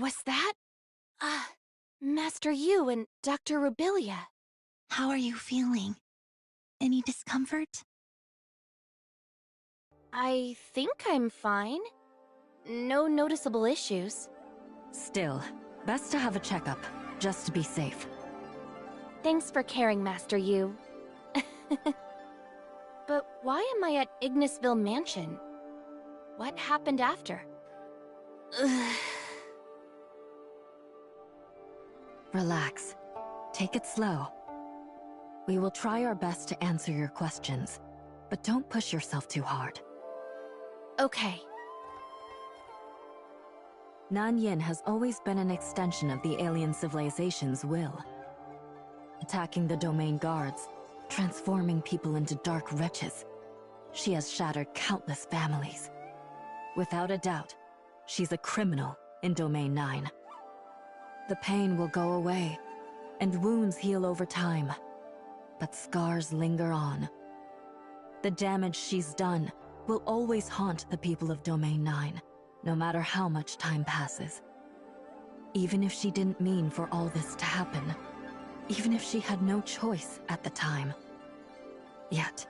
Was that? Master Yu and Dr. Rubilia. How are you feeling? Any discomfort? I think I'm fine. No noticeable issues. Still, best to have a checkup, just to be safe. Thanks for caring, Master Yu. But why am I at Ignisville Mansion? What happened after? Relax. Take it slow. We will try our best to answer your questions, but don't push yourself too hard. Okay. Nanyin has always been an extension of the alien civilization's will. Attacking the domain guards, transforming people into dark wretches. She has shattered countless families. Without a doubt, she's a criminal in Domain 9. The pain will go away, and wounds heal over time, but scars linger on. The damage she's done will always haunt the people of Domain 9, no matter how much time passes. Even if she didn't mean for all this to happen, even if she had no choice at the time. Yet,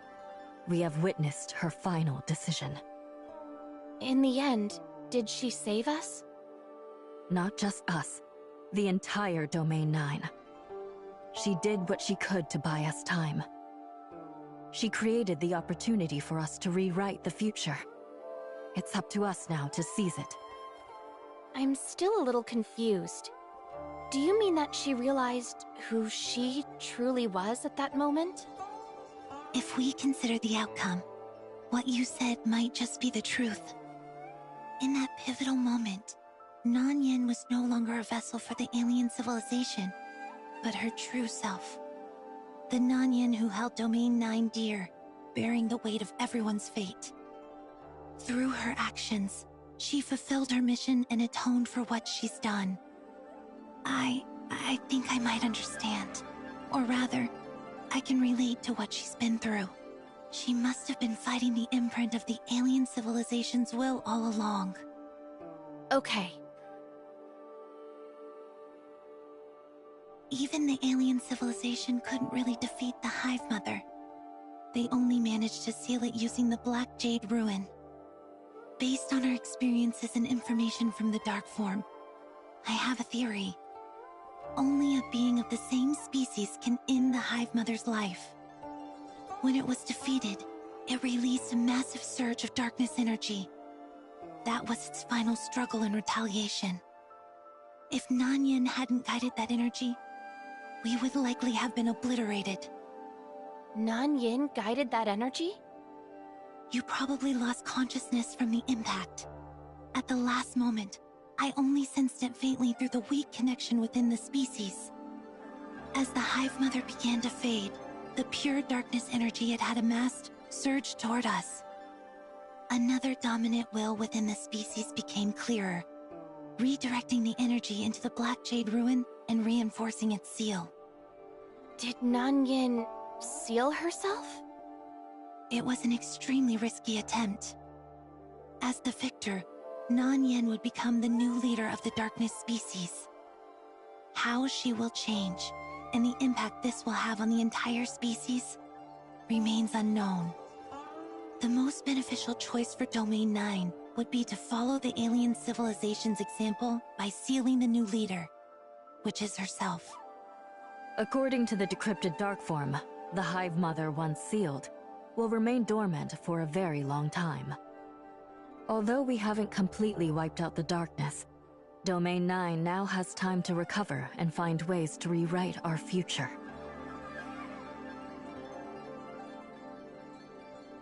we have witnessed her final decision. In the end, did she save us? Not just us, the entire Domain 9. She did what she could to buy us time. She created the opportunity for us to rewrite the future. It's up to us now to seize it. I'm still a little confused. Do you mean that she realized who she truly was at that moment? If we consider the outcome, what you said might just be the truth. In that pivotal moment, Nanyin was no longer a vessel for the alien civilization, but her true self. The Nanyin who held Domain 9 dear, bearing the weight of everyone's fate. Through her actions, she fulfilled her mission and atoned for what she's done. I think I might understand. Or rather, I can relate to what she's been through. She must have been fighting the imprint of the alien civilization's will all along. Okay. Even the alien civilization couldn't really defeat the Hive Mother. They only managed to seal it using the Black Jade Ruin. Based on our experiences and information from the Dark Form, I have a theory. Only a being of the same species can end the Hive Mother's life. When it was defeated, it released a massive surge of darkness energy. That was its final struggle and retaliation. If Nanyin hadn't guided that energy, we would likely have been obliterated. Nanyin guided that energy? You probably lost consciousness from the impact. At the last moment, I only sensed it faintly through the weak connection within the species. As the Hive Mother began to fade, the pure darkness energy it had amassed surged toward us. Another dominant will within the species became clearer, redirecting the energy into the Black Jade Ruin and reinforcing its seal. Did Nanyin seal herself? It was an extremely risky attempt. As the victor, Nanyin would become the new leader of the darkness species. How she will change, and the impact this will have on the entire species, remains unknown. The most beneficial choice for Domain 9 would be to follow the alien civilization's example by sealing the new leader, which is herself. According to the decrypted dark form, the Hive Mother, once sealed, will remain dormant for a very long time. Although we haven't completely wiped out the darkness, Domain 9 now has time to recover and find ways to rewrite our future.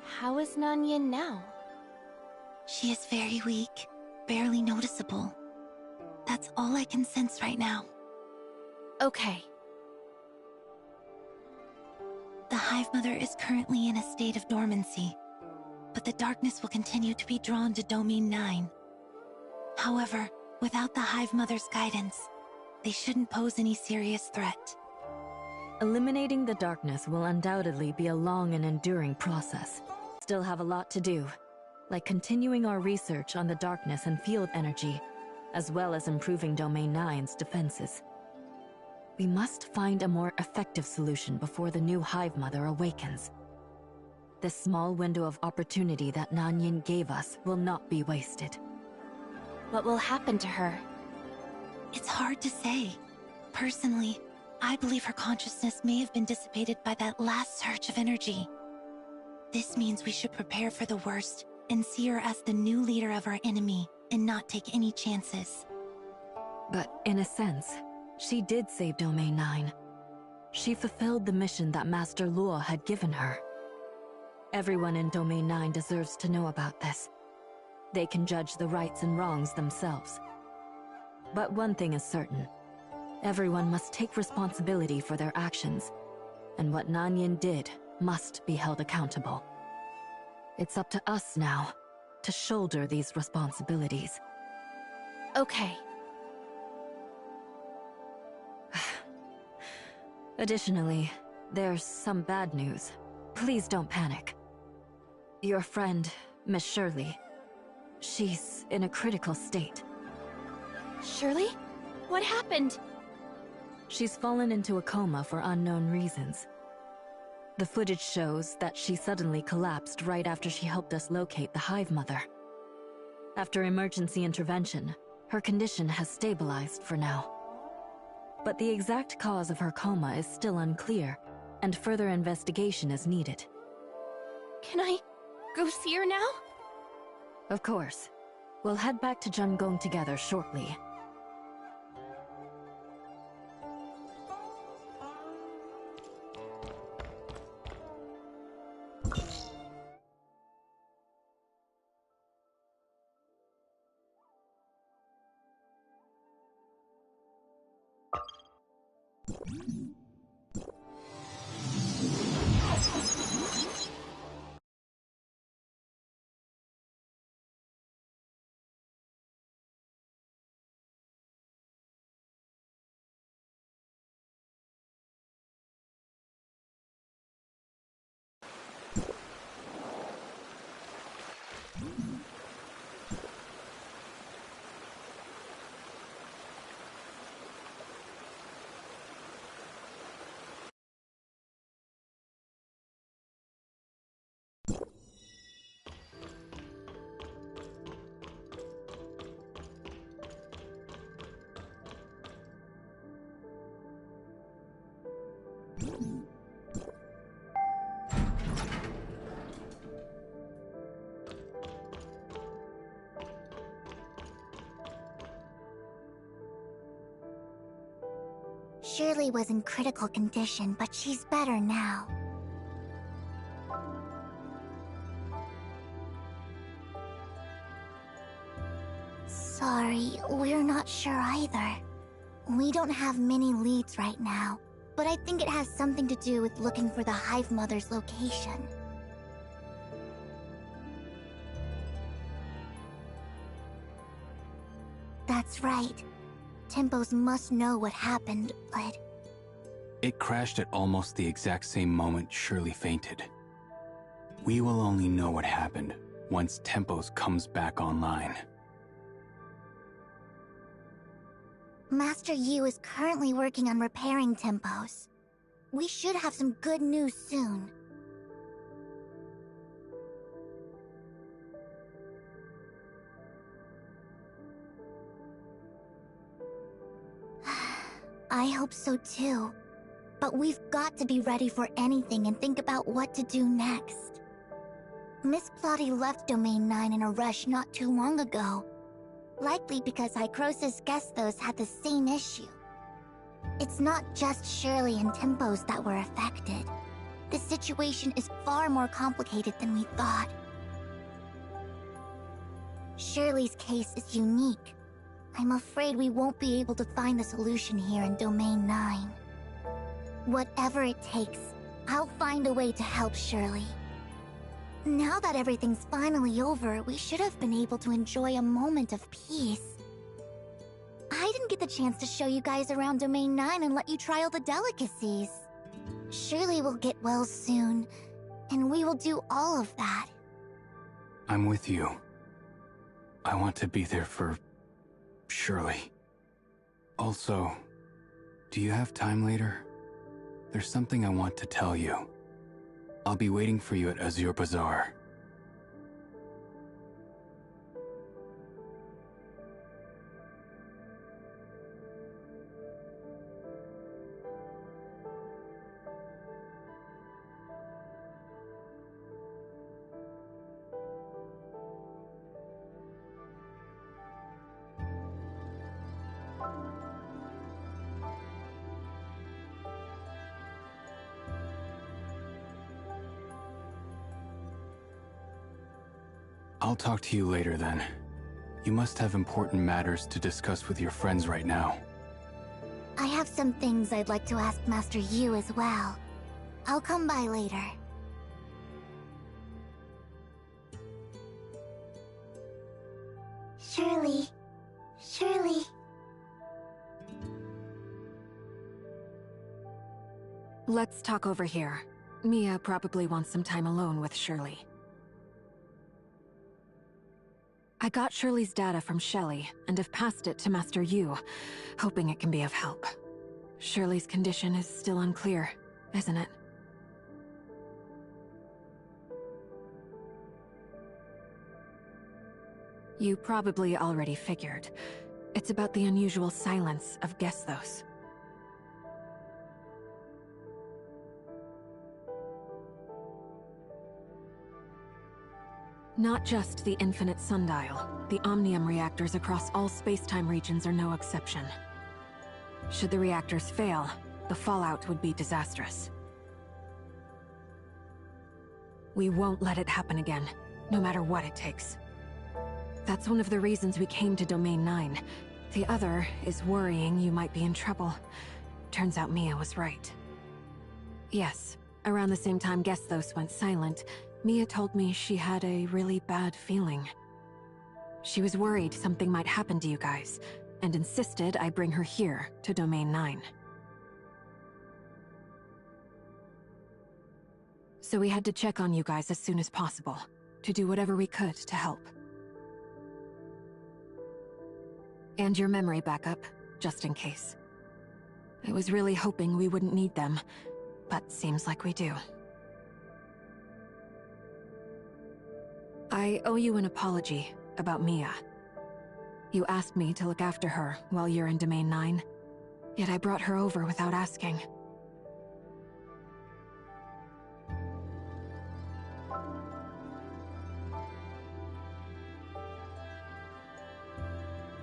How is Nanyin now? She is very weak, barely noticeable. That's all I can sense right now. Okay. The Hive Mother is currently in a state of dormancy, but the darkness will continue to be drawn to Domain 9. However, without the Hive Mother's guidance, they shouldn't pose any serious threat. Eliminating the darkness will undoubtedly be a long and enduring process. Still have a lot to do, like continuing our research on the darkness and field energy, as well as improving Domain 9's defenses. We must find a more effective solution before the new Hive Mother awakens. This small window of opportunity that Nanyin gave us will not be wasted. What will happen to her? It's hard to say. Personally, I believe her consciousness may have been dissipated by that last surge of energy. This means we should prepare for the worst and see her as the new leader of our enemy and not take any chances. But in a sense, she did save Domain 9. She fulfilled the mission that Master Luo had given her. Everyone in Domain 9 deserves to know about this. They can judge the rights and wrongs themselves. But one thing is certain. Everyone must take responsibility for their actions, and what Nanyin did must be held accountable. It's up to us now to shoulder these responsibilities. Okay. Additionally, there's some bad news. Please don't panic. Your friend, Miss Shirley, she's in a critical state. Shirley? What happened? She's fallen into a coma for unknown reasons. The footage shows that she suddenly collapsed right after she helped us locate the Hive Mother. After emergency intervention, her condition has stabilized for now. But the exact cause of her coma is still unclear, and further investigation is needed. Can I go see her now? Of course. We'll head back to Zhengong together shortly. Shirley was in critical condition, but she's better now. Sorry, we're not sure either. We don't have many leads right now, but I think it has something to do with looking for the Hive Mother's location. That's right. Tempos must know what happened, but... It crashed at almost the exact same moment Shirley fainted. We will only know what happened once Tempos comes back online. Master Yu is currently working on repairing Tempos. We should have some good news soon. I hope so too. But we've got to be ready for anything and think about what to do next. Miss Plotty left Domain 9 in a rush not too long ago. Likely because Icrosis Gestos had the same issue. It's not just Shirley and Tempos that were affected. The situation is far more complicated than we thought. Shirley's case is unique. I'm afraid we won't be able to find the solution here in Domain 9. Whatever it takes, I'll find a way to help Shirley. Now that everything's finally over, we should have been able to enjoy a moment of peace. I didn't get the chance to show you guys around Domain 9 and let you try all the delicacies. Shirley will get well soon, and we will do all of that. I'm with you. I want to be there for Surely. Also, do you have time later? There's something I want to tell you. I'll be waiting for you at Azure Bazaar. I'll talk to you later then. You must have important matters to discuss with your friends right now. I have some things I'd like to ask Master Yu as well. I'll come by later. Shirley. Shirley. Let's talk over here. Mia probably wants some time alone with Shirley. I got Shirley's data from Shelly, and have passed it to Master Yu, hoping it can be of help. Shirley's condition is still unclear, isn't it? You probably already figured. It's about the unusual silence of Gesthos. Not just the infinite sundial, the Omnium reactors across all space-time regions are no exception. Should the reactors fail, the fallout would be disastrous. We won't let it happen again, no matter what it takes. That's one of the reasons we came to Domain 9. The other is worrying you might be in trouble. Turns out Mia was right. Yes, around the same time Gesthos went silent, Mia told me she had a really bad feeling. She was worried something might happen to you guys, and insisted I bring her here to Domain 9. So we had to check on you guys as soon as possible, to do whatever we could to help. And your memory backup, just in case. I was really hoping we wouldn't need them, but seems like we do. I owe you an apology about Mia. You asked me to look after her while you're in Domain 9, yet I brought her over without asking.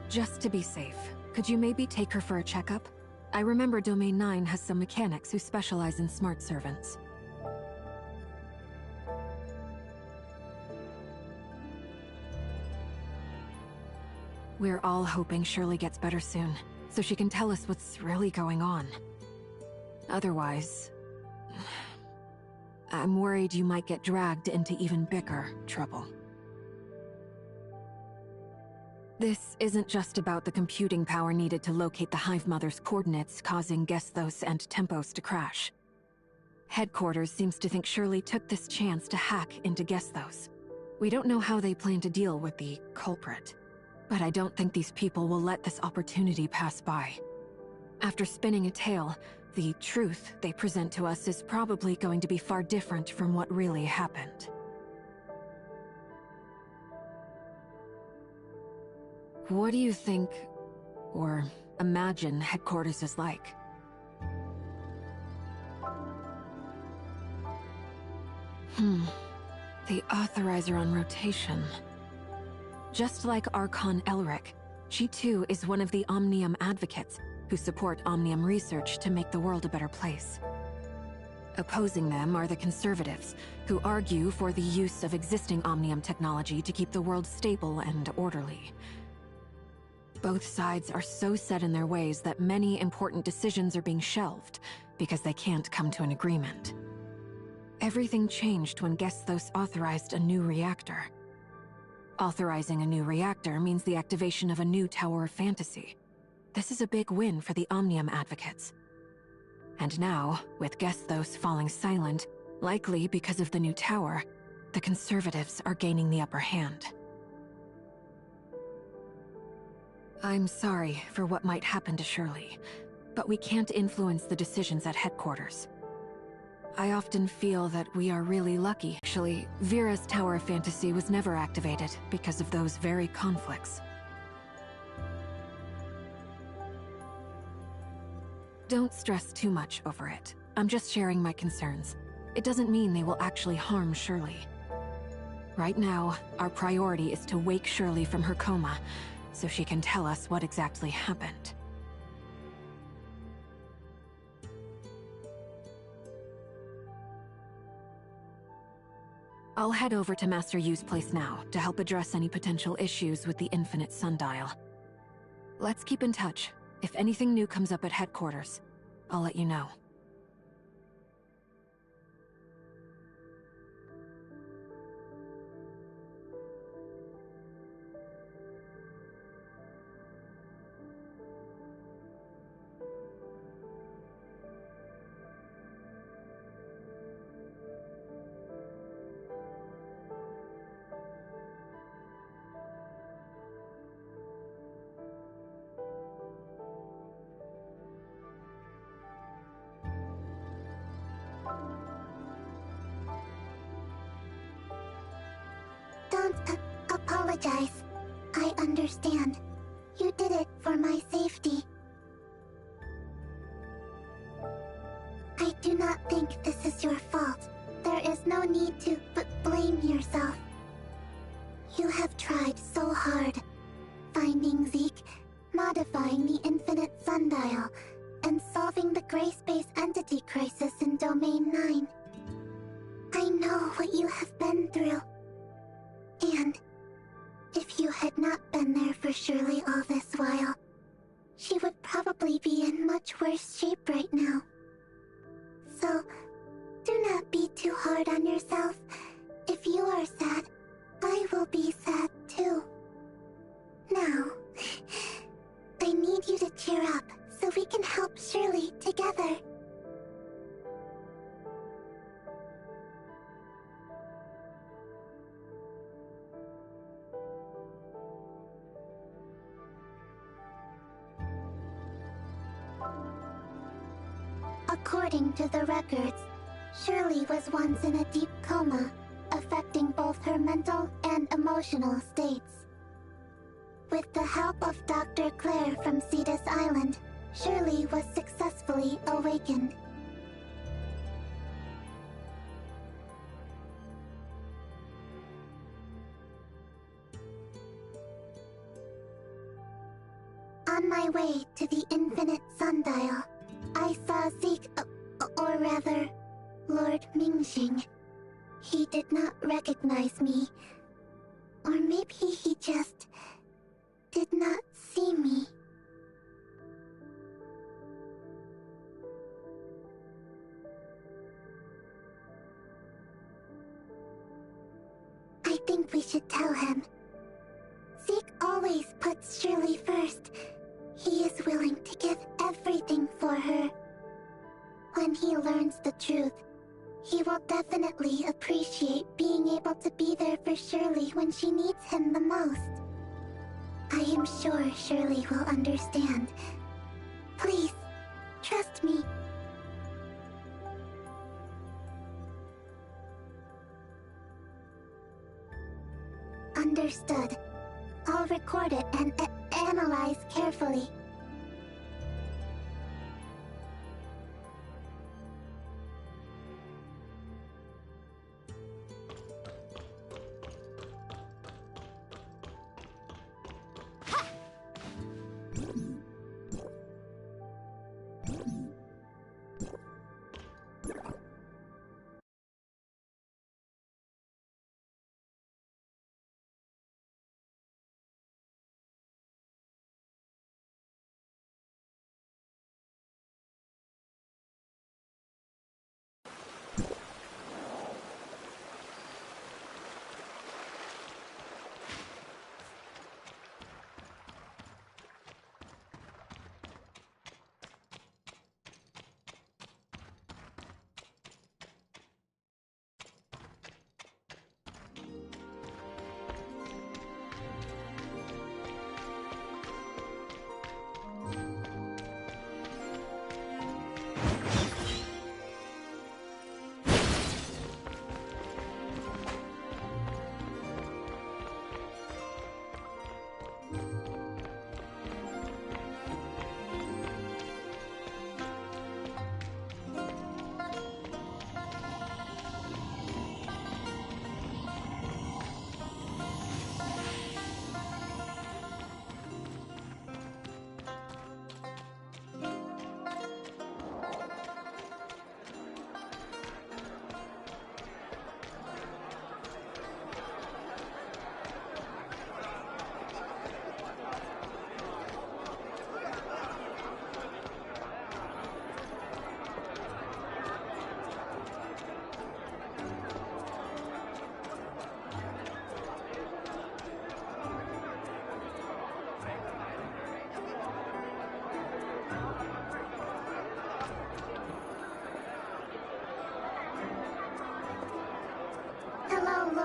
Just to be safe, could you maybe take her for a checkup? I remember Domain 9 has some mechanics who specialize in smart servants. We're all hoping Shirley gets better soon, so she can tell us what's really going on. Otherwise, I'm worried you might get dragged into even bigger trouble. This isn't just about the computing power needed to locate the Hive Mother's coordinates, causing Gesthos and Tempos to crash. Headquarters seems to think Shirley took this chance to hack into Gesthos. We don't know how they plan to deal with the culprit, but I don't think these people will let this opportunity pass by. After spinning a tale, the truth they present to us is probably going to be far different from what really happened. What do you think, or imagine, headquarters is like? The Authorizer on rotation. Just like Archon Elric, she too is one of the Omnium advocates who support Omnium research to make the world a better place. Opposing them are the Conservatives, who argue for the use of existing Omnium technology to keep the world stable and orderly. Both sides are so set in their ways that many important decisions are being shelved because they can't come to an agreement. Everything changed when Gesthos authorized a new reactor. Authorizing a new reactor means the activation of a new Tower of Fantasy. This is a big win for the Omnium advocates. And now, with Gesthos falling silent, likely because of the new tower, the Conservatives are gaining the upper hand. I'm sorry for what might happen to Shirley, but we can't influence the decisions at headquarters. I often feel that we are really lucky. Actually, Vera's Tower of Fantasy was never activated because of those very conflicts. Don't stress too much over it. I'm just sharing my concerns. It doesn't mean they will actually harm Shirley. Right now, our priority is to wake Shirley from her coma, so she can tell us what exactly happened. I'll head over to Master Yu's place now to help address any potential issues with the Infinite Sundial. Let's keep in touch. If anything new comes up at headquarters, I'll let you know. Don't apologize. I understand. You did it for my safety. I do not think this is your fault. There is no need to blame yourself. You have tried so hard. Finding Zeke, modifying the Infinite Sundial, and solving the Gray Space Entity crisis in Domain 9. I know what you have been through. And if you had not been there for Shirley all this while, she would probably be in much worse shape right now. So, do not be too hard on yourself. If you are sad, I will be sad too. Now, I need you to cheer up so we can help Shirley together. According to the records, Shirley was once in a deep coma, affecting both her mental and emotional states. With the help of Dr. Claire from Cetus Island, Shirley was successfully awakened. On my way to the Infinite Sundial, I saw Zeke, or rather, Lord Mingxing. He did not recognize me. Or maybe he just did not see me. I think we should tell him. Zeke always puts Shirley first. He is willing to give everything for her. When he learns the truth, he will definitely appreciate being able to be there for Shirley when she needs him the most. I am sure Shirley will understand. Please, trust me. Understood. I'll record it and analyze carefully.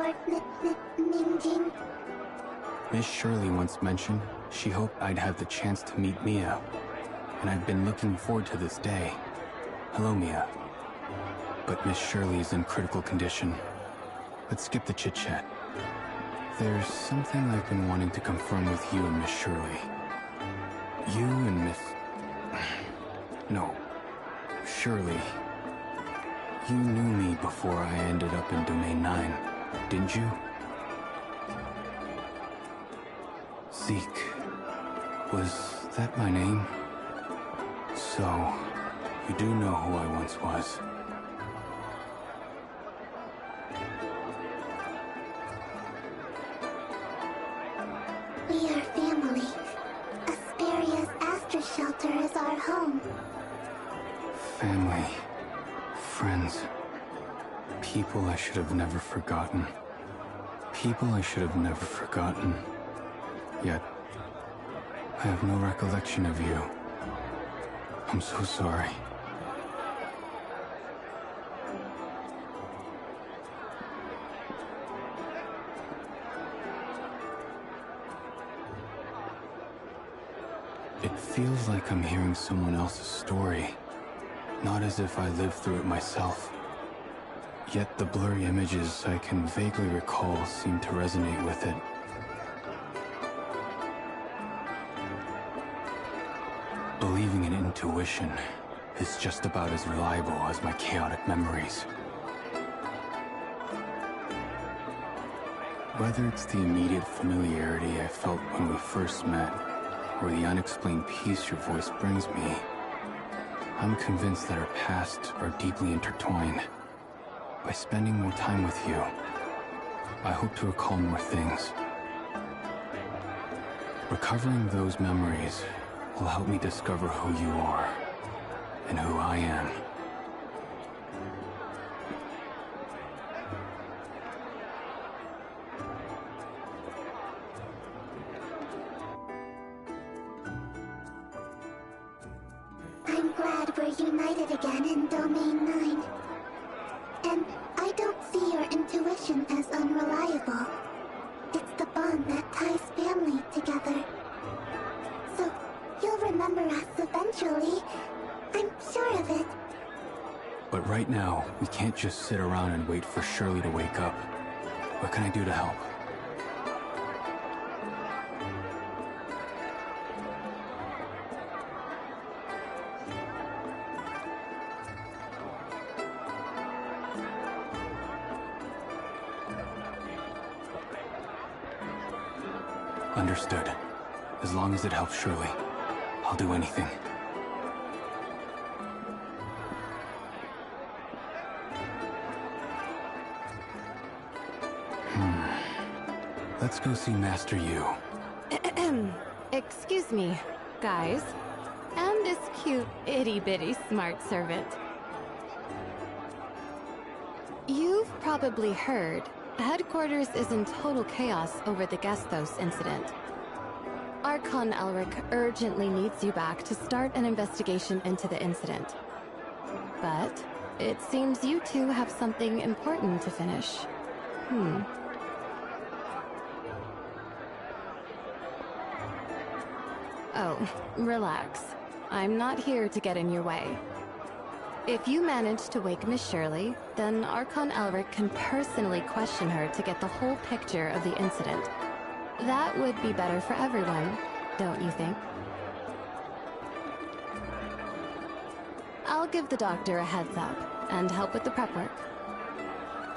Lord Ningjing. Miss Shirley once mentioned she hoped I'd have the chance to meet Mia, and I've been looking forward to this day. Hello, Mia. But Miss Shirley is in critical condition. Let's skip the chit-chat. There's something I've been wanting to confirm with you and Miss Shirley. You and Miss... No. Shirley. You knew me before I ended up in Domain 9, didn't you? Zeke. Was that my name? So, you do know who I once was. We are family. Asperia's Astra Shelter is our home. Family. Friends. People I should have never forgotten. People I should have never forgotten. Yet, I have no recollection of you. I'm so sorry. It feels like I'm hearing someone else's story, not as if I lived through it myself. Yet the blurry images I can vaguely recall seem to resonate with it. Believing in intuition is just about as reliable as my chaotic memories. Whether it's the immediate familiarity I felt when we first met, or the unexplained peace your voice brings me, I'm convinced that our pasts are deeply intertwined. By spending more time with you, I hope to recall more things. Recovering those memories will help me discover who you are and who I am. I'm glad we're united again in Domain 9. And I don't see your intuition as unreliable. It's the bond that ties family together. So, you'll remember us eventually. I'm sure of it. But right now, we can't just sit around and wait for Shirley to wake up. What can I do to help? Understood. As long as it helps Shirley, I'll do anything. Let's go see Master Yu. Excuse me, guys. And this cute, itty-bitty smart servant. You've probably heard Headquarters is in total chaos over the Gestos incident. Archon Elric urgently needs you back to start an investigation into the incident. But it seems you two have something important to finish. Oh, relax. I'm not here to get in your way. If you manage to wake Miss Shirley, then Archon Elric can personally question her to get the whole picture of the incident. That would be better for everyone, don't you think? I'll give the doctor a heads up and help with the prep work.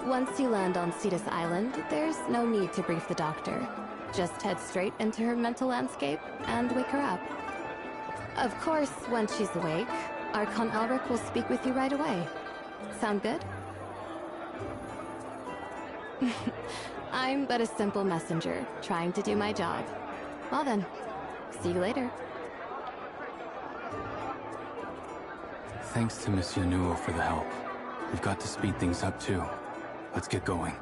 Once you land on Cetus Island, there's no need to brief the doctor. Just head straight into her mental landscape and wake her up. Of course, once she's awake, Archon Elric will speak with you right away. Sound good? I'm but a simple messenger, trying to do my job. Well then, see you later. Thanks to Monsieur Nuo for the help. We've got to speed things up too. Let's get going.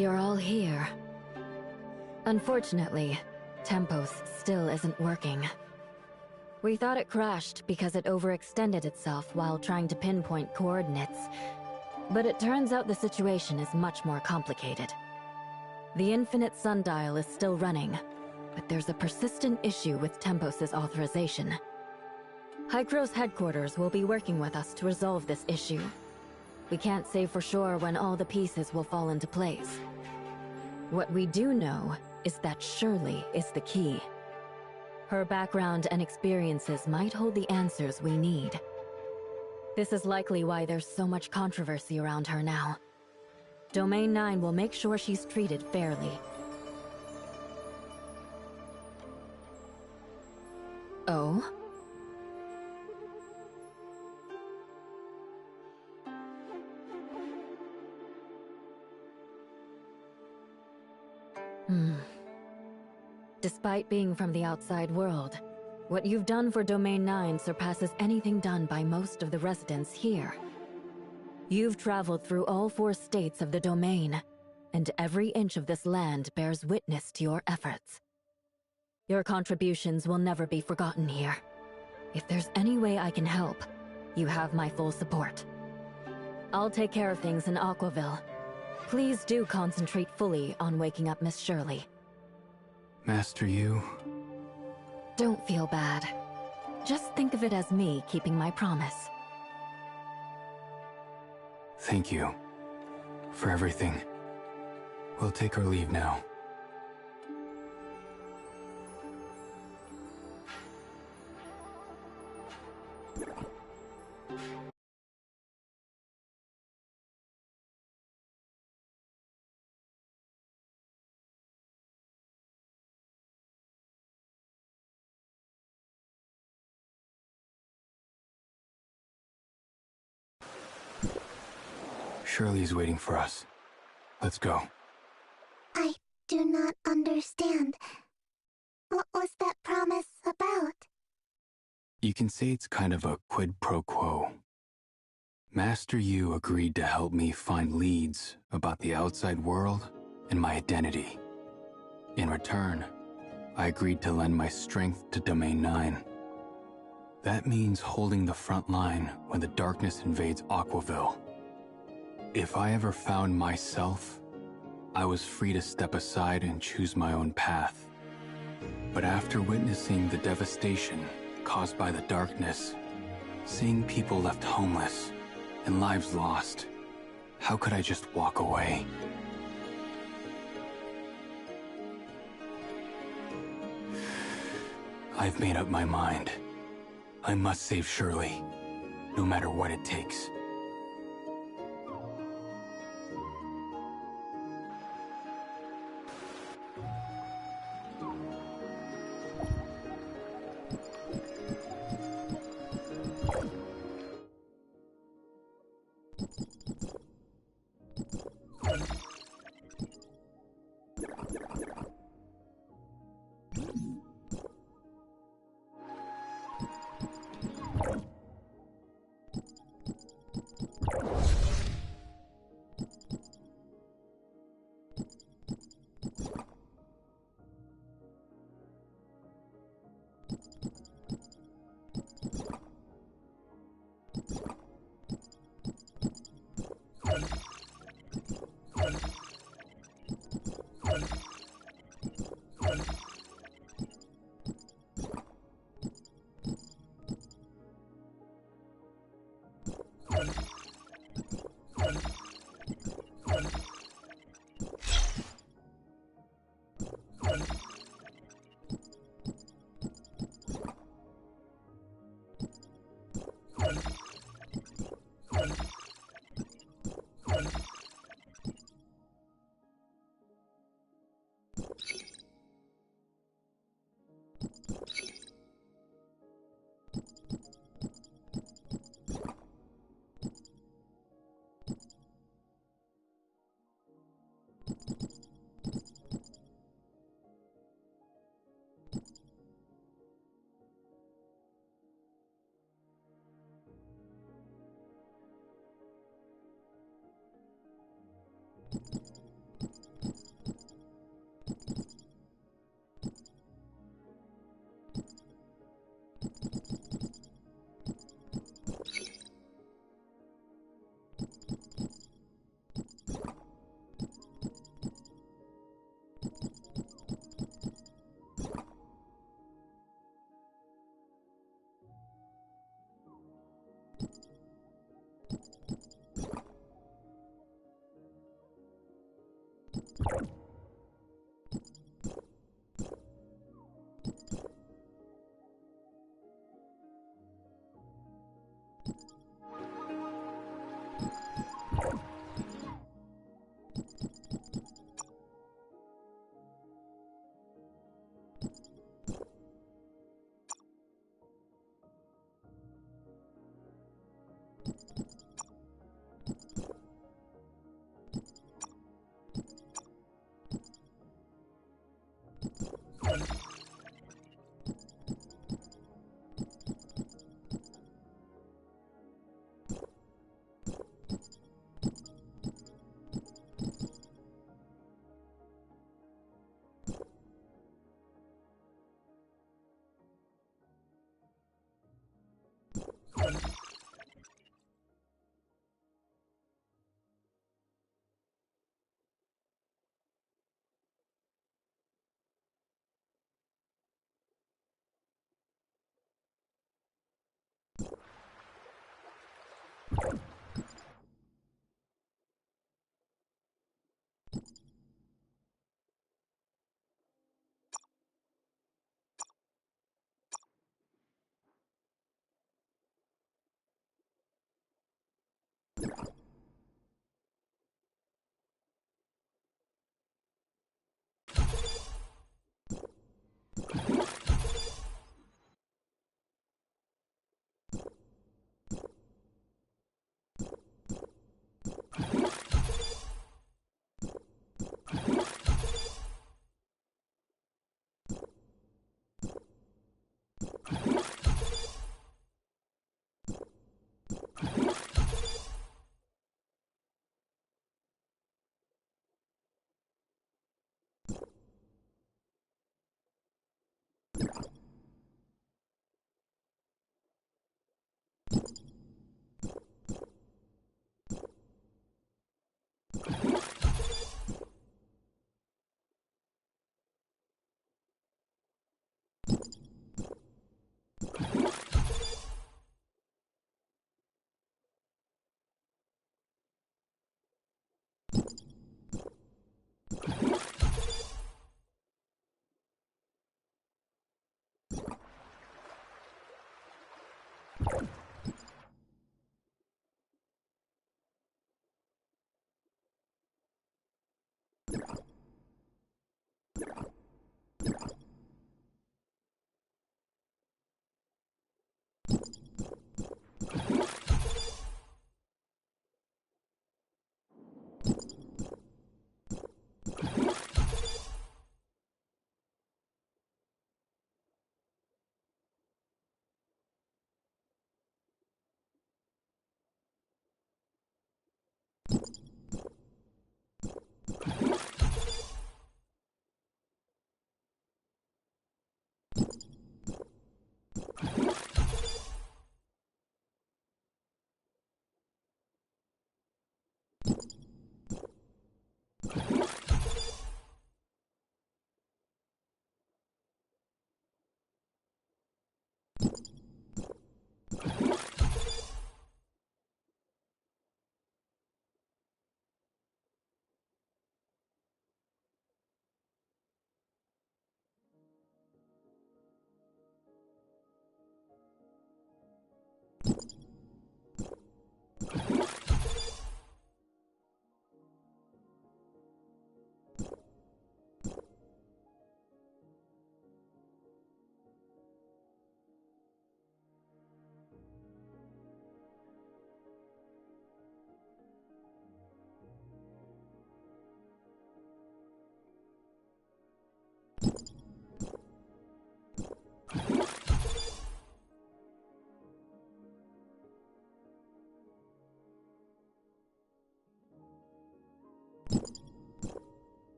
You're all here. Unfortunately, Tempos still isn't working. We thought it crashed because it overextended itself while trying to pinpoint coordinates, but it turns out the situation is much more complicated. The Infinite Sundial is still running, but there's a persistent issue with Tempos' authorization. Hykros headquarters will be working with us to resolve this issue. We can't say for sure when all the pieces will fall into place. What we do know is that Shirley is the key. Her background and experiences might hold the answers we need. This is likely why there's so much controversy around her now. Domain 9 will make sure she's treated fairly. Oh? Despite being from the outside world, what you've done for Domain 9 surpasses anything done by most of the residents here. You've traveled through all 4 states of the Domain, and every inch of this land bears witness to your efforts. Your contributions will never be forgotten here. If there's any way I can help, you have my full support. I'll take care of things in Aquaville. Please do concentrate fully on waking up Miss Shirley. Master Yu... Don't feel bad. Just think of it as me keeping my promise. Thank you for everything. We'll take our leave now. Shirley's waiting for us. Let's go. I do not understand. What was that promise about? You can say it's kind of a quid pro quo. Master Yu agreed to help me find leads about the outside world and my identity. In return, I agreed to lend my strength to Domain 9. That means holding the front line when the darkness invades Aquaville. If I ever found myself, I was free to step aside and choose my own path. But after witnessing the devastation caused by the darkness, seeing people left homeless and lives lost, how could I just walk away? I've made up my mind. I must save Shirley, no matter what it takes.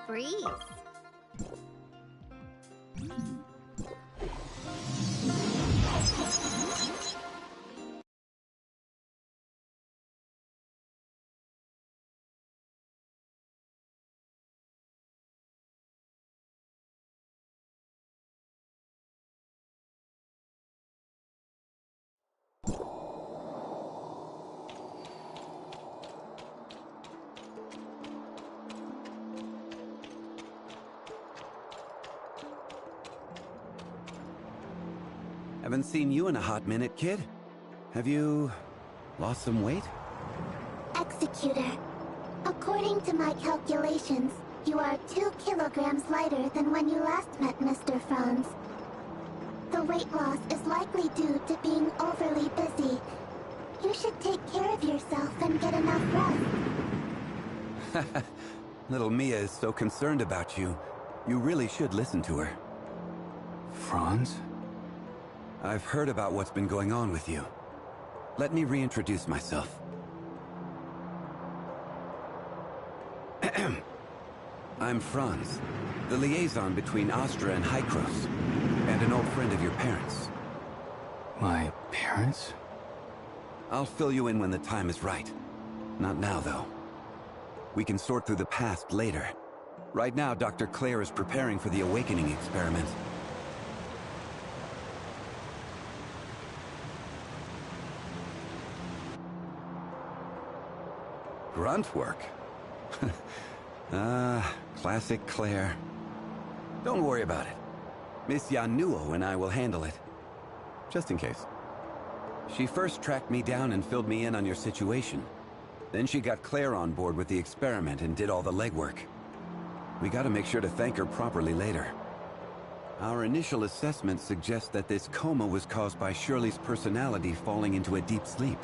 freeze. Haven't seen you in a hot minute, kid. Have you lost some weight? Executor, according to my calculations, you are 2 kilograms lighter than when you last met Mr. Franz. The weight loss is likely due to being overly busy. You should take care of yourself and get enough rest. Little Mia is so concerned about you. You really should listen to her. Franz? I've heard about what's been going on with you. Let me reintroduce myself. I'm Franz, the liaison between Astra and Hykros, and an old friend of your parents. My parents? I'll fill you in when the time is right. Not now, though. We can sort through the past later. Right now, Dr. Claire is preparing for the awakening experiment. Grunt work? Classic Claire. Don't worry about it. Miss Yanuo and I will handle it. Just in case. She first tracked me down and filled me in on your situation. Then she got Claire on board with the experiment and did all the legwork. We gotta make sure to thank her properly later. Our initial assessment suggests that this coma was caused by Shirley's personality falling into a deep sleep.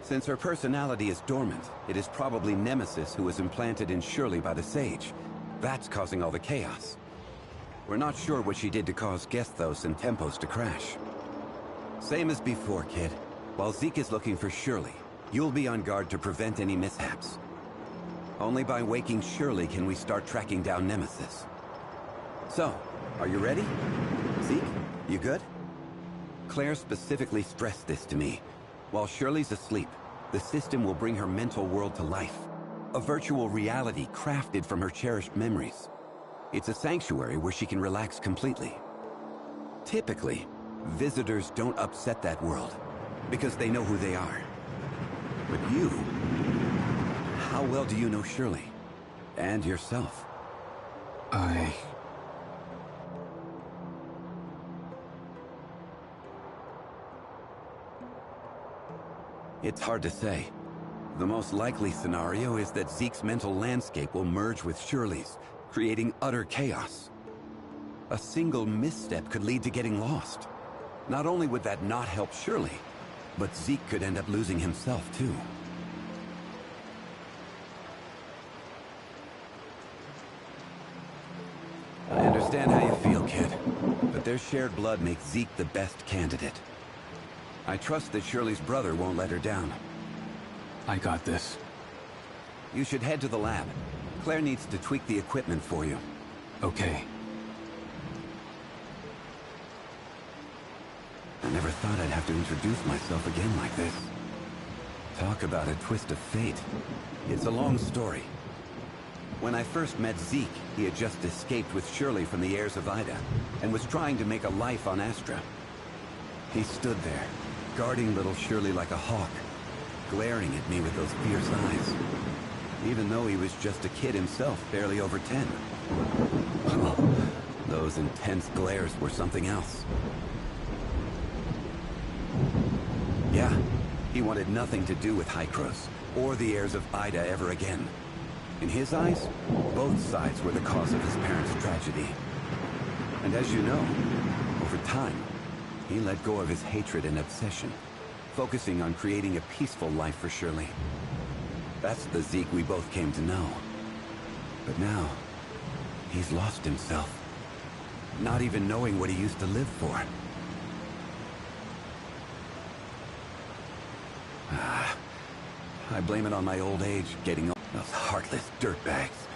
Since her personality is dormant, it is probably Nemesis who was implanted in Shirley by the Sage. That's causing all the chaos. We're not sure what she did to cause Gesthos and Tempos to crash. Same as before, kid. While Zeke is looking for Shirley, you'll be on guard to prevent any mishaps. Only by waking Shirley can we start tracking down Nemesis. So, are you ready? Zeke, you good? Claire specifically stressed this to me. While Shirley's asleep, the system will bring her mental world to life. A virtual reality crafted from her cherished memories. It's a sanctuary where she can relax completely. Typically, visitors don't upset that world, because they know who they are. But you... how well do you know Shirley? And yourself? It's hard to say. The most likely scenario is that Zeke's mental landscape will merge with Shirley's, creating utter chaos. A single misstep could lead to getting lost. Not only would that not help Shirley, but Zeke could end up losing himself too. I understand how you feel, kid, but their shared blood makes Zeke the best candidate. I trust that Shirley's brother won't let her down. I got this. You should head to the lab. Claire needs to tweak the equipment for you. Okay. I never thought I'd have to introduce myself again like this. Talk about a twist of fate. It's a long story. When I first met Zeke, he had just escaped with Shirley from the heirs of Ida, and was trying to make a life on Astra. He stood there, guarding little Shirley like a hawk, glaring at me with those fierce eyes, even though he was just a kid himself, barely over 10. Oh, those intense glares were something else. Yeah, he wanted nothing to do with Hykros, or the heirs of Ida ever again. In his eyes, both sides were the cause of his parents' tragedy. And as you know, over time, he let go of his hatred and obsession, focusing on creating a peaceful life for Shirley. That's the Zeke we both came to know. But now, he's lost himself, not even knowing what he used to live for. I blame it on my old age, getting old. Those heartless dirtbags.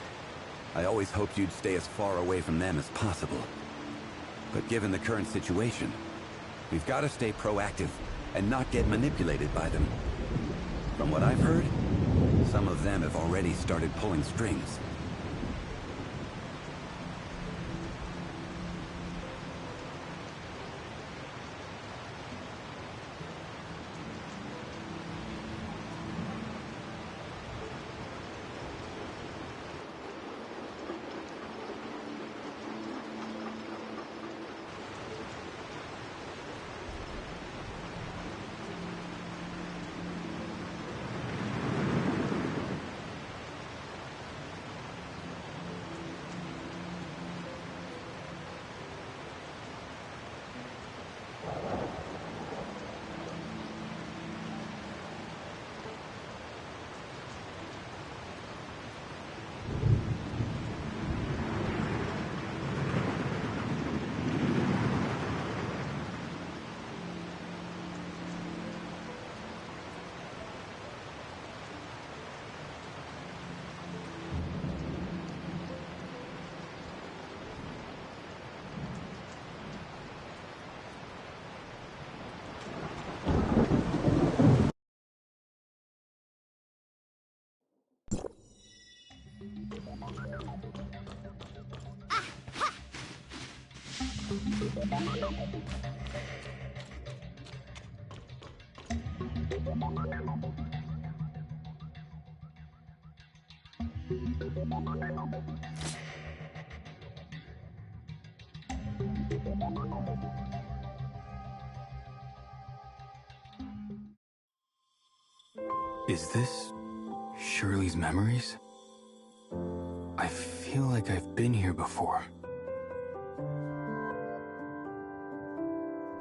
I always hoped you'd stay as far away from them as possible. But given the current situation, we've got to stay proactive and not get manipulated by them. From what I've heard, some of them have already started pulling strings. Is this Shirley's memories? I feel like I've been here before.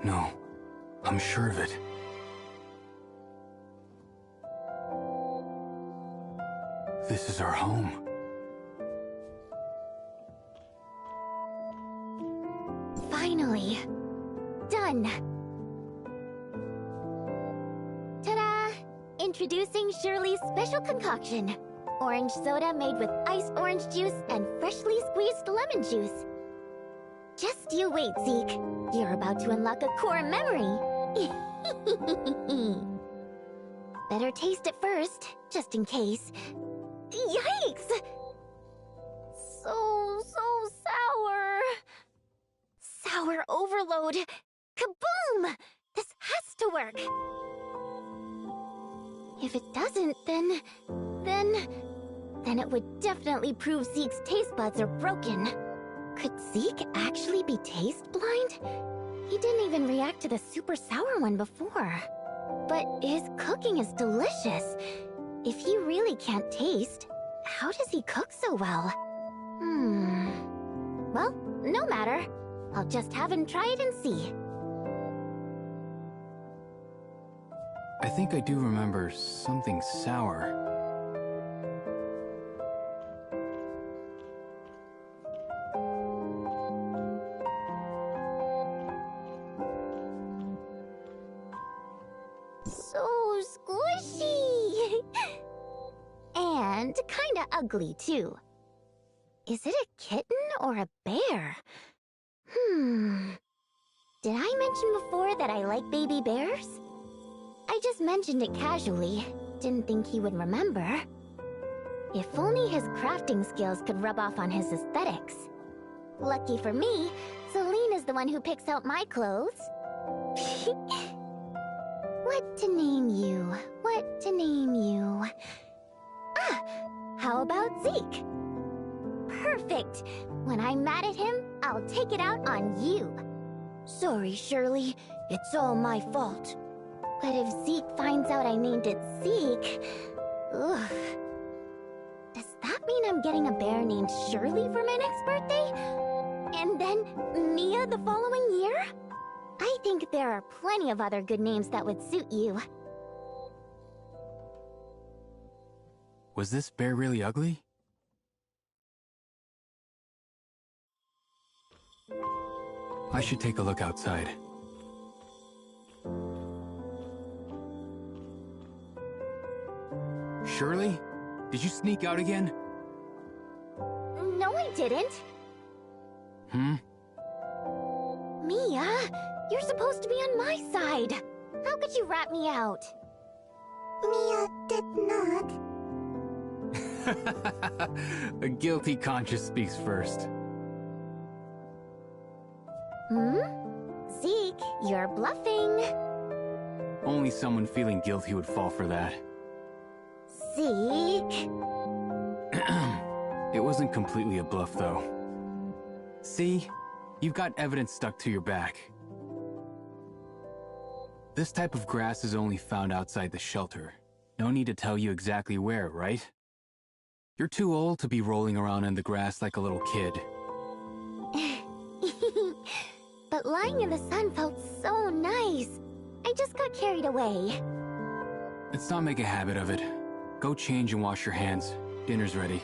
No, I'm sure of it. This is our home. Finally. Done. Ta-da! Introducing Shirley's special concoction. Orange soda made with iced orange juice and freshly squeezed lemon juice. Just you wait, Zeke. You're about to unlock a core memory. Better taste it first, just in case. Yikes! So sour. Sour overload. Kaboom! This has to work. If it doesn't, then it would definitely prove Zeke's taste buds are broken. Could Zeke actually be taste blind? He didn't even react to the super sour one before. But his cooking is delicious. If he really can't taste, how does he cook so well? Well, no matter. I'll just have him try it and see. I think I do remember something sour. So squishy! And kinda ugly, too. Is it a kitten or a bear? Did I mention before that I like baby bears? I just mentioned it casually. Didn't think he would remember. If only his crafting skills could rub off on his aesthetics. Lucky for me, Celine is the one who picks out my clothes. What to name you? What to name you? Ah! How about Zeke? Perfect! When I'm mad at him, I'll take it out on you. Sorry, Shirley. It's all my fault. But if Zeke finds out I named it Zeke... Ugh. Does that mean I'm getting a bear named Shirley for my next birthday? And then Mia the following year? I think there are plenty of other good names that would suit you. Was this bear really ugly? I should take a look outside. Shirley? Did you sneak out again? No, didn't. Hmm? Mia, you're supposed to be on my side. How could you rat me out? Mia did not. A guilty conscience speaks first. Hmm? Zeke, you're bluffing. Only someone feeling guilty would fall for that. Zeke. It wasn't completely a bluff, though. See? You've got evidence stuck to your back. This type of grass is only found outside the shelter. No need to tell you exactly where, right? You're too old to be rolling around in the grass like a little kid. But lying in the sun felt so nice. I just got carried away. Let's not make a habit of it. Go change and wash your hands. Dinner's ready.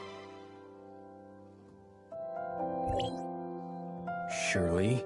Shirley?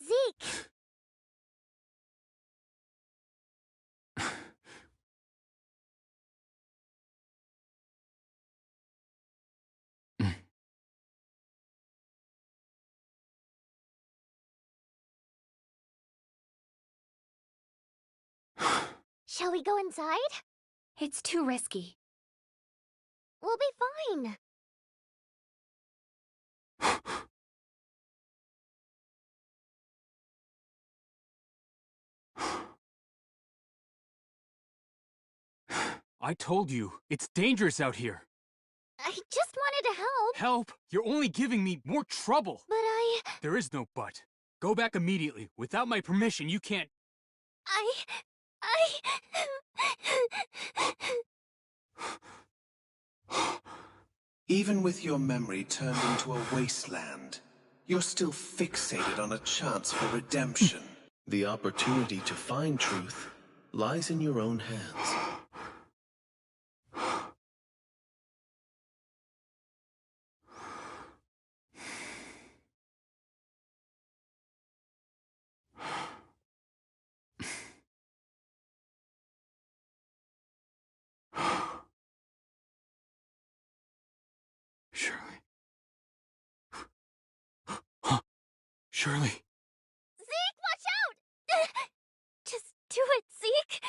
Zeke! Shall we go inside? It's too risky. We'll be fine. I told you, it's dangerous out here. I just wanted to help. Help? You're only giving me more trouble. But There is no but. Go back immediately. Without my permission, you can't... Even with your memory turned into a wasteland, you're still fixated on a chance for redemption. The opportunity to find truth lies in your own hands. Shirley. Shirley. Zeke, watch out! Just do it, Zeke!